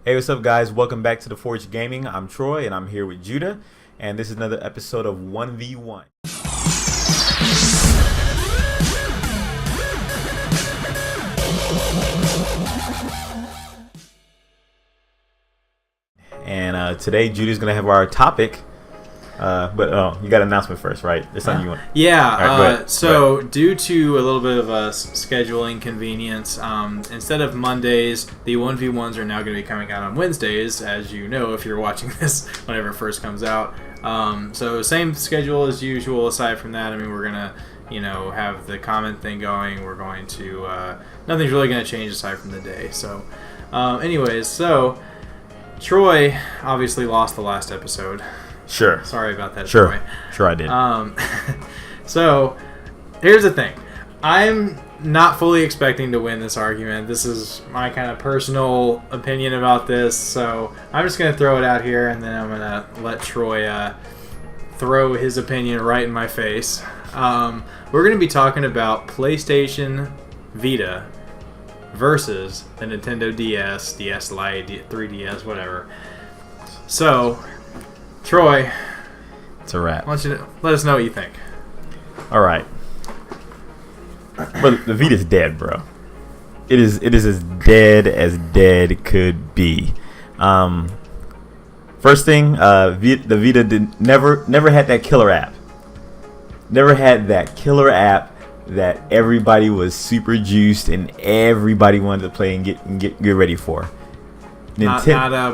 Hey, what's up, guys? Welcome back to the Forge Gaming. I'm Troy, and I'm here with Judah, and this is another episode of 1v1. And today, Judah's going to have our topic, but you got an announcement first, right? There's something you want. Yeah, so due to a little bit of a scheduling convenience, instead of Mondays, the 1v1s are now going to be coming out on Wednesdays, as you know if you're watching this whenever it first comes out. So same schedule as usual. Aside from that, I mean, we're going to, have the comment thing going. We're going to, nothing's really going to change aside from the day. So, so Troy obviously lost the last episode. Sure. Sorry about that, Sure. Troy. Sure, I did. So, here's the thing. I'm not fully expecting to win this argument. This is my kind of personal opinion about this. So, I'm just going to throw it out here, and then I'm going to let Troy throw his opinion right in my face. We're going to be talking about PlayStation Vita versus the Nintendo DS, DS Lite, 3DS, whatever. So, Troy, it's a wrap. I want you to let us know what you think. All right. Bro, the Vita's dead, bro. It is as dead could be. First thing, the Vita never had that killer app. Never had that killer app that everybody was super juiced and everybody wanted to play and get ready for. Not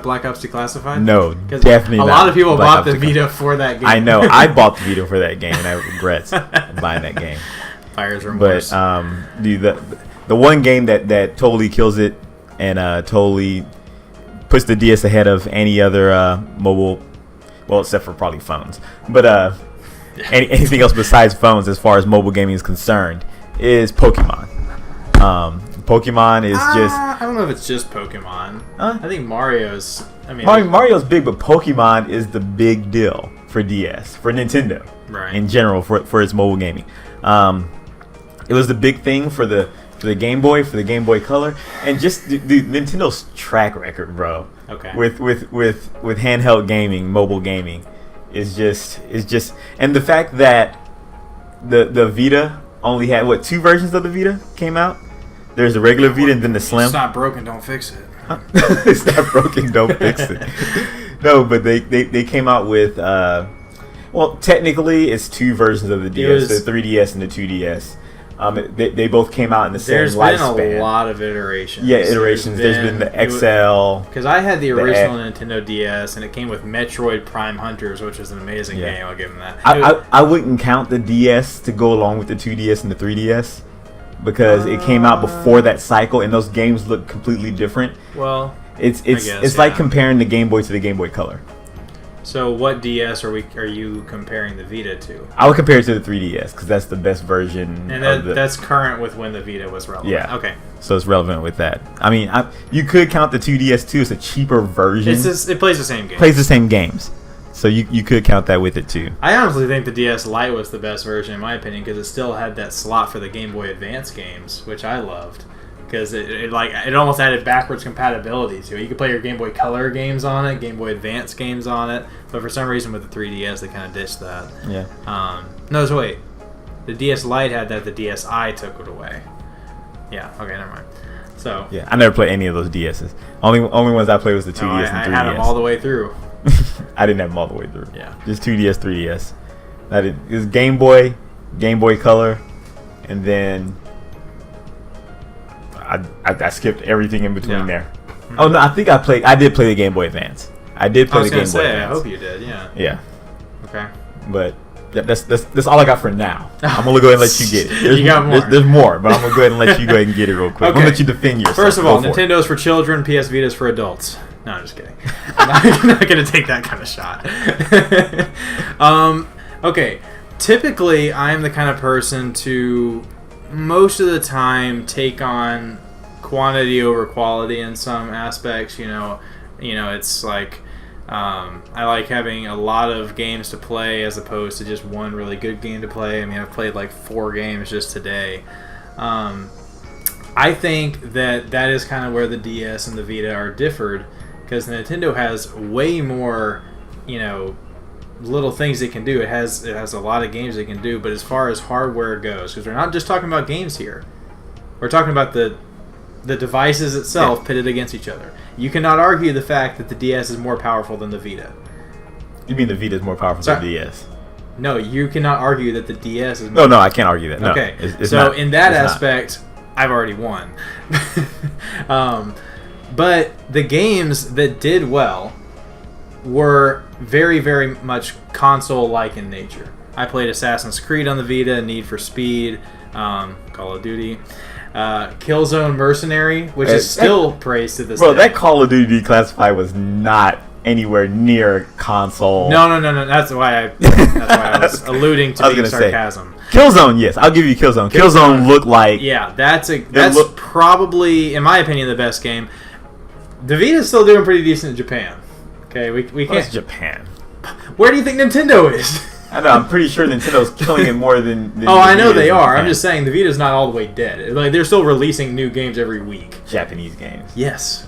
Black Ops Declassified? No, definitely not. A lot of people Black bought Ops the Vita for that game. I know. I bought the Vita for that game, and I regret buying that game. Buyer's remorse. But the one game that totally kills it and totally puts the DS ahead of any other mobile, well, except for probably phones. But anything else besides phones as far as mobile gaming is concerned is Pokemon. Pokemon is just... I don't know if it's just Pokemon. I think Mario's... Mario's big, but Pokemon is the big deal for DS, for Nintendo, right, in general, for its mobile gaming. It was the big thing for the Game Boy, for the Game Boy Color, and just the Nintendo's track record, bro. Okay. With handheld gaming, mobile gaming, is just, and the fact that the Vita only had two versions of the Vita came out. There's the regular Vita and then the Slim. It's not broken, don't fix it. It's not broken, don't fix it. No, but they came out with, well, technically it's two versions of the DS, the 3DS and the 2DS. They both came out in the same lifespan. There's been a lot of iterations. Yeah, iterations. There's been the XL. Because I had the original Nintendo DS, and it came with Metroid Prime Hunters, which is an amazing game. I'll give them that. I wouldn't count the DS to go along with the 2DS and the 3DS. Because it came out before that cycle, and those games look completely different. Well, it's like comparing the Game Boy to the Game Boy Color. So, what DS are you comparing the Vita to? I would compare it to the 3DS because that's the best version. And that's current with when the Vita was relevant. Yeah. Okay. So it's relevant with that. I mean, you could count the 2DS too as a cheaper version. It plays the same games. Plays the same games. So you could count that with it too. I honestly think the DS Lite was the best version in my opinion because it still had that slot for the Game Boy Advance games, which I loved because it almost added backwards compatibility to it. You could play your Game Boy Color games on it, Game Boy Advance games on it, but for some reason with the 3DS they kind of ditched that. Yeah. No, so wait. The DS Lite had that. The DSi took it away. Yeah. Okay. Never mind. So. Yeah, I never played any of those DSs. Only ones I played was the 2DS and 3DS. I had them all the way through. I didn't have them all the way through. Yeah. Just 2DS, 3DS. It was Game Boy, Game Boy Color, and then I skipped everything in between there. Mm-hmm. Oh no, I did play the Game Boy Advance. I did play the Game Boy Advance. I hope you did, yeah. Yeah. Okay. But that's all I got for now. I'm gonna go ahead and let you get it. You got more. There's more, but I'm gonna go ahead and let you go ahead and get it real quick. Okay. I'm gonna let you defend yourself. First of all, Nintendo's for children, PS Vita's for adults. No, I'm just kidding. I'm not going to take that kind of shot. Okay. Typically, I'm the kind of person to, most of the time, take on quantity over quality in some aspects. It's like, I like having a lot of games to play as opposed to just one really good game to play. I mean, I've played like 4 games just today. I think that is kind of where the DS and the Vita are differed because Nintendo has way more, little things it can do. It has a lot of games it can do, but as far as hardware goes, because we're not just talking about games here, we're talking about the devices itself pitted against each other. You cannot argue the fact that the DS is more powerful than the Vita. You mean the Vita is more powerful than the DS? No, you cannot argue that the DS is more No, I can't argue that. No, okay, it's so not, in that aspect, I've already won. But the games that did well were very, very much console-like in nature. I played Assassin's Creed on the Vita, Need for Speed, Call of Duty, Killzone Mercenary, which is still praised to this day. Bro, that Call of Duty Declassified was not anywhere near console. No. That's why I was alluding to being sarcasm. Killzone, yes, I'll give you Killzone. Killzone looked like that's probably, in my opinion, the best game. The Vita's still doing pretty decent in Japan. Okay, we can't. What's Japan? Where do you think Nintendo is? I know. I'm pretty sure Nintendo's killing it more than I know they are. I'm just saying the Vita's not all the way dead. Like, they're still releasing new games every week. Japanese games. Yes.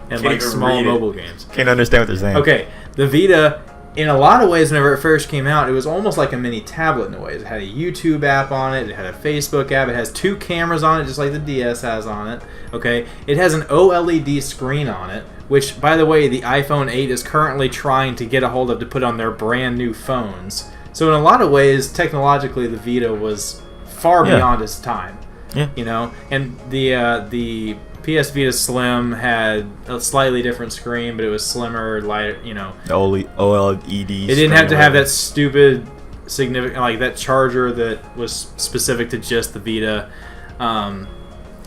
And like small mobile games. Can't understand what they're saying. Okay, the Vita, in a lot of ways, whenever it first came out, it was almost like a mini tablet in a way. It had a YouTube app on it. It had a Facebook app. It has 2 cameras on it, just like the DS has on it. Okay, it has an OLED screen on it, which, by the way, the iPhone 8 is currently trying to get a hold of to put on their brand new phones. So in a lot of ways, technologically, the Vita was far beyond its time. Yeah. And the PS Vita Slim had a slightly different screen, but it was slimmer, lighter, The OLED. It didn't have to have that stupid, significant, like that charger that was specific to just the Vita.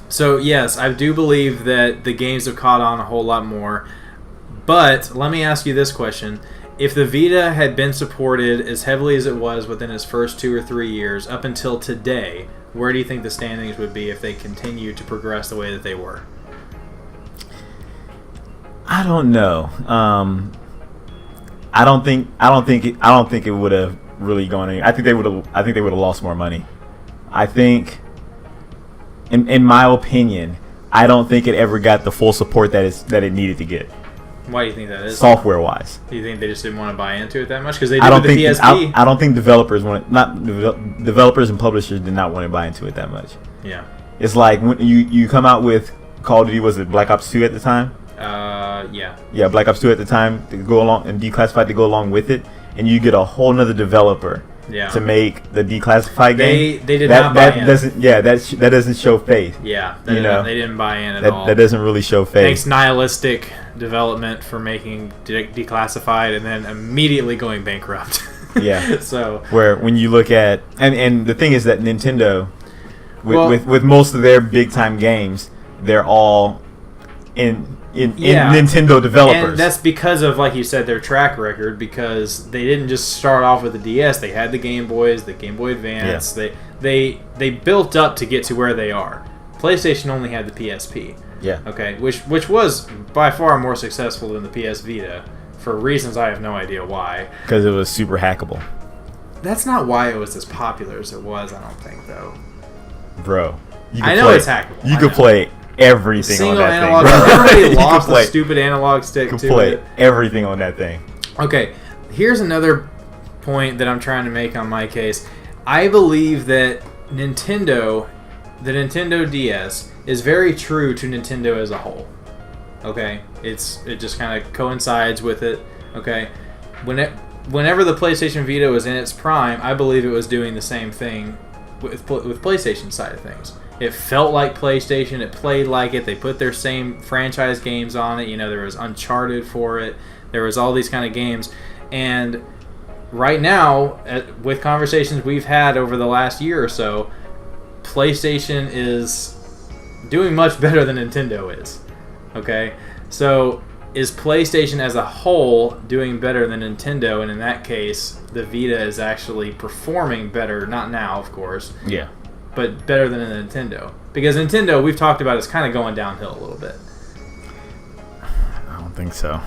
So yes, I do believe that the games have caught on a whole lot more. But let me ask you this question. If the Vita had been supported as heavily as it was within its first 2 or 3 years up until today, where do you think the standings would be if they continued to progress the way that they were? I don't know. I don't think it would have really gone anywhere. I think they would have lost more money. I think, in my opinion, I don't think it ever got the full support that it needed to get. Why do you think that is? Software wise. Do you think they just didn't want to buy into it that much? Because they did with the PSP. I don't think developers developers and publishers did not want to buy into it that much. Yeah. It's like when you come out with Call of Duty, was it Black Ops 2 at the time? Yeah. Yeah, Black Ops 2 at the time to go along, and Declassified to go along with it, and you get a whole nother developer to make the Declassified game. They did not buy in. That doesn't show faith. Yeah, they didn't buy in at all. That doesn't really show faith. Thanks nihilistic development for making Declassified and then immediately going bankrupt. Yeah. So where when you look at and the thing is that Nintendo with most of their big time games, they're all in Nintendo developers. And that's because of, like you said, their track record, because they didn't just start off with the DS. They had the Game Boys, the Game Boy Advance. Yeah. They built up to get to where they are. PlayStation only had the PSP. Yeah. Okay, which was by far more successful than the PS Vita for reasons I have no idea why. Because it was super hackable. That's not why it was as popular as it was, I don't think, though. Bro, I know it's hackable. You could play everything on that analog thing. Bro. Everybody lost the stupid analog stick to play it. Everything on that thing. Okay, here's another point that I'm trying to make on my case. I believe that the Nintendo DS is very true to Nintendo as a whole. Okay, it just kind of coincides with it. Okay, whenever the PlayStation Vita was in its prime, I believe it was doing the same thing with PlayStation side of things. It felt like PlayStation. It played like it. They put their same franchise games on it. There was Uncharted for it. There was all these kind of games. And right now, with conversations we've had over the last year or so, PlayStation is doing much better than Nintendo is. Okay? So, is PlayStation as a whole doing better than Nintendo? And in that case, the Vita is actually performing better. Not now, of course. Yeah. But better than a Nintendo. Because Nintendo, we've talked about, is kind of going downhill a little bit. I don't think so.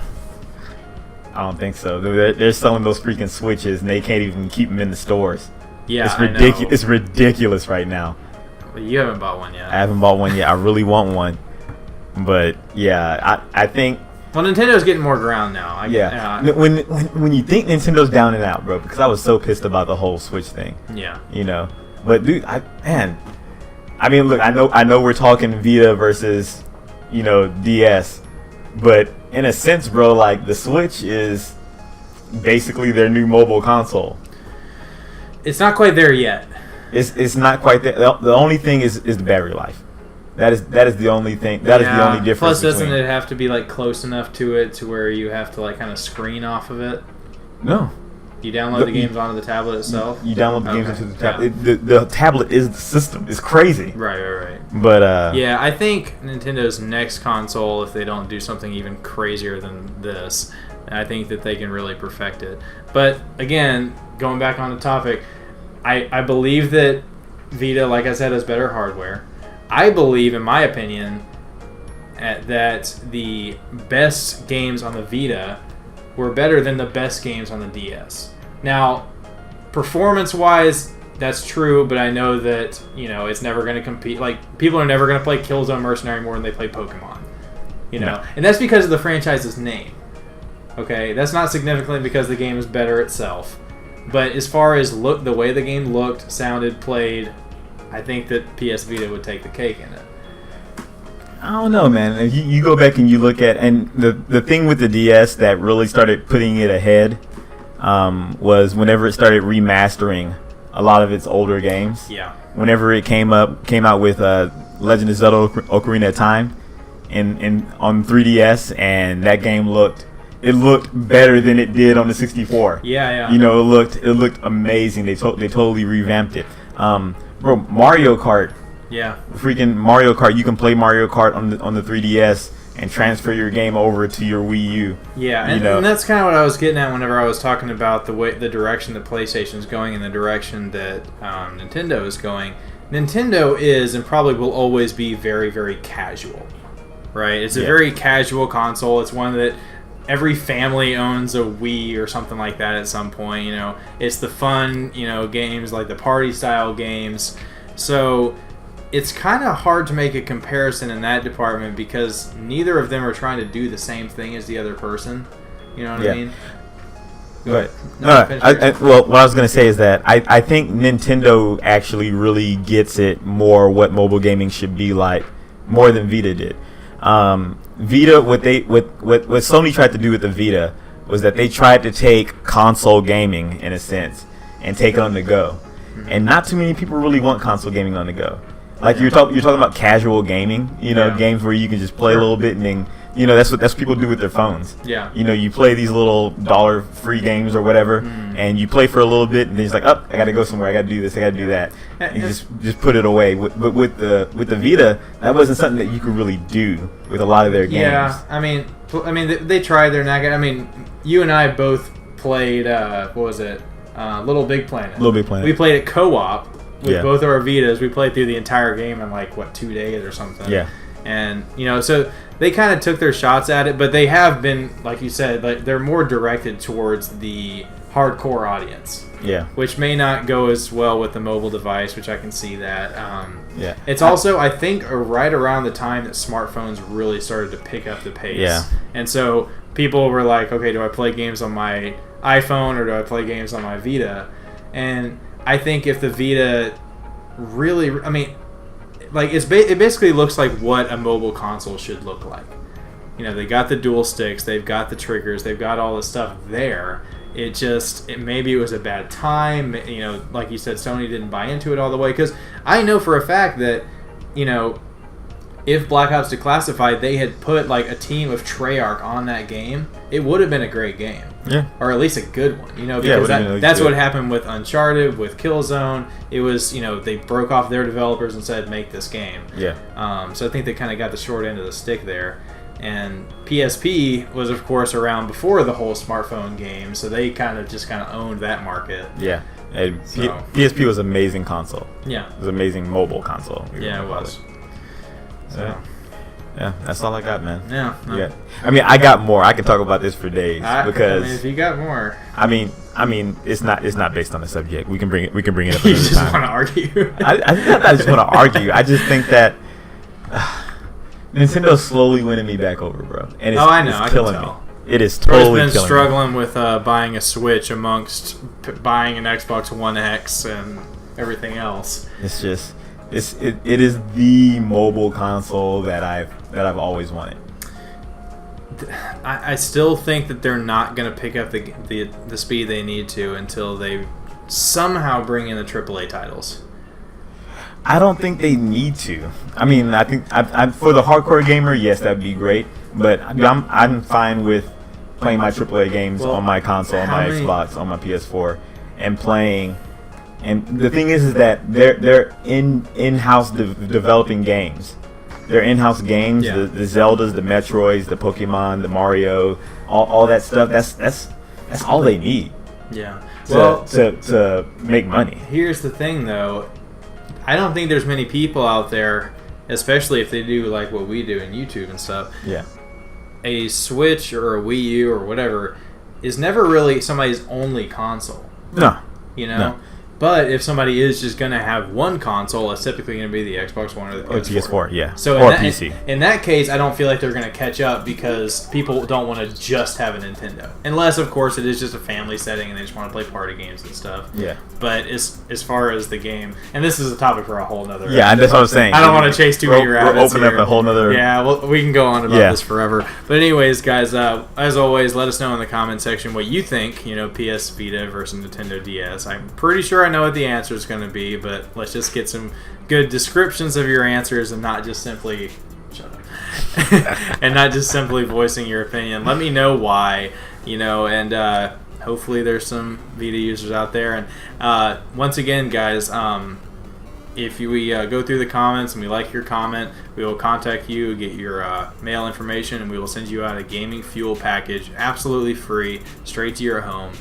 They're selling those freaking Switches, and they can't even keep them in the stores. Yeah, it's ridiculous. It's ridiculous right now. Well, you haven't bought one yet. I haven't bought one yet. I really want one. But, yeah, I think Well, Nintendo's getting more ground now. When you think Nintendo's down and out, bro, because I was so pissed about the whole Switch thing. Yeah. But dude, look, I know we're talking Vita versus, DS, but in a sense, bro, like the Switch is basically their new mobile console. It's not quite there yet. It's not quite there. The only thing is the battery life. That is the only thing. That is the only difference. Plus, doesn't it have to be like close enough to it to where you have to like kind of screen off of it? No. You download the games onto the tablet itself? You download the games onto the tablet. Yeah. The tablet is the system. It's crazy. Right. But I think Nintendo's next console, if they don't do something even crazier than this, I think that they can really perfect it. But again, going back on the topic, I believe that Vita, like I said, has better hardware. I believe, in my opinion, that the best games on the Vita were better than the best games on the DS. Now, performance-wise, that's true, but I know that, it's never going to compete. Like, people are never going to play Killzone Mercenary more than they play Pokemon. No. And that's because of the franchise's name. Okay? That's not significantly because the game is better itself. But as far as the way the game looked, sounded, played, I think that PS Vita would take the cake in it. I don't know, man. You go back and you look at, and the thing with the DS that really started putting it ahead was whenever it started remastering a lot of its older games. Yeah. Whenever it came out with Legend of Zelda: Ocarina of Time, on 3DS, and that game looked better than it did on the 64. Yeah. It looked amazing. They totally revamped it. Bro, Mario Kart. Yeah. Freaking Mario Kart. You can play Mario Kart on the 3DS and transfer your game over to your Wii U. Yeah, and that's kind of what I was getting at whenever I was talking about the direction that PlayStation is going and the direction that Nintendo is going. Nintendo is and probably will always be very, very casual, right? It's a very casual console. It's one that every family owns a Wii or something like that at some point. It's the fun, games like the party style games. So it's kind of hard to make a comparison in that department because neither of them are trying to do the same thing as the other person. You know what I mean? But well, what I was going to say is that I think Nintendo actually really gets it more what mobile gaming should be like, more than Vita did. Vita, what Sony tried to do with the Vita was that they tried to take console gaming in a sense and take it on the go, and not too many people really want console gaming on the go. Like you're talking about casual gaming, games where you can just play a little bit and then that's what people do with their phones. Yeah. You play these little $1 free games or whatever, and you play for a little bit, and then it's like, I gotta go somewhere, I gotta do this, I gotta do that, and you just put it away. But with the Vita, that wasn't something that you could really do with a lot of their games. Yeah, I mean, they tried. They're not good. I mean, you and I both played. What was it? Little Big Planet. Little Big Planet. We played it co-op with both of our Vitas. We played through the entire game in 2 days or something. Yeah. And so they kind of took their shots at it, but they have been, like you said, they're more directed towards the hardcore audience. Yeah. Which may not go as well with the mobile device, which I can see that. Yeah. It's also, I think, right around the time that smartphones really started to pick up the pace. Yeah. And so people were like, okay, do I play games on my iPhone or do I play games on my Vita? And I think if the Vita really, it basically looks like what a mobile console should look like. They got the dual sticks, they've got the triggers, they've got all the stuff there. Maybe it was a bad time. Like you said, Sony didn't buy into it all the way. Because I know for a fact that, if Black Ops Declassified, they had put a team of Treyarch on that game, it would have been a great game. Yeah. Or at least a good one. Because that's what happened with Uncharted, with Killzone. It was, they broke off their developers and said, make this game. Yeah. So I think they kind of got the short end of the stick there. And PSP was, of course, around before the whole smartphone game, so they kind of owned that market. Yeah. And PSP was an amazing console. Yeah. It was an amazing mobile console. Yeah, it was. So. Yeah, that's all I got, man. Yeah. No. Yeah. I got more. I can talk about this for days because if you got more. I mean, it's not based on the subject. We can bring it up another time. You just want to argue. I just want to argue. I just think that Nintendo's slowly winning me back over, bro. And it's, I know. it's I killing can me. tell. It is Troy's totally been killing struggling with buying a Switch amongst buying an Xbox One X and everything else. me. It's just it is the mobile console that I've always wanted. I still think that they're not going to pick up the speed they need to until they somehow bring in the AAA titles. I don't think they need to. I mean, I think I for the hardcore gamer, yes, that'd be great. But I'm fine with playing my AAA games on my console, on my Xbox, on my PS4, and playing. And the thing is that they're in-house developing games. They're in-house games. Yeah. The Zeldas, the Metroids, the Pokemon, the Mario, all that stuff. That's all they need. Yeah. To make money. Here's the thing, though. I don't think there's many people out there, especially if they do like what we do in YouTube and stuff. Yeah. A Switch or a Wii U or whatever is never really somebody's only console. No. You know? No. But if somebody is just going to have one console, it's typically going to be the Xbox One or the PS4. Or PS4, yeah. So or PC. PC. In that case, I don't feel like they're going to catch up because people don't want to just have a Nintendo. Unless, of course, it is just a family setting and they just want to play party games and stuff. Yeah. But as far as the game, and this is a topic for a whole nother Yeah, that's what I was saying. I don't want to chase too many rabbits. We're opening up a whole nother... Yeah, well, we can go on about this forever. But anyways, guys, as always, let us know in the comment section what you think, PS Vita versus Nintendo DS. I'm pretty sure I know what the answer is going to be, but let's just get some good descriptions of your answers and not just simply... Shut up. And not just simply voicing your opinion. Let me know why, and hopefully there's some Vita users out there. And once again, guys, if we go through the comments and we like your comment, we will contact you, get your mail information, and we will send you out a gaming fuel package absolutely free, straight to your home.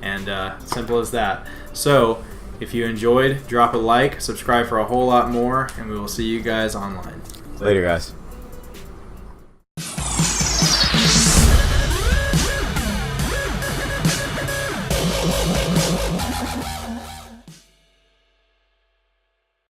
And simple as that. So, if you enjoyed, drop a like, subscribe for a whole lot more, and we will see you guys online. Later, guys.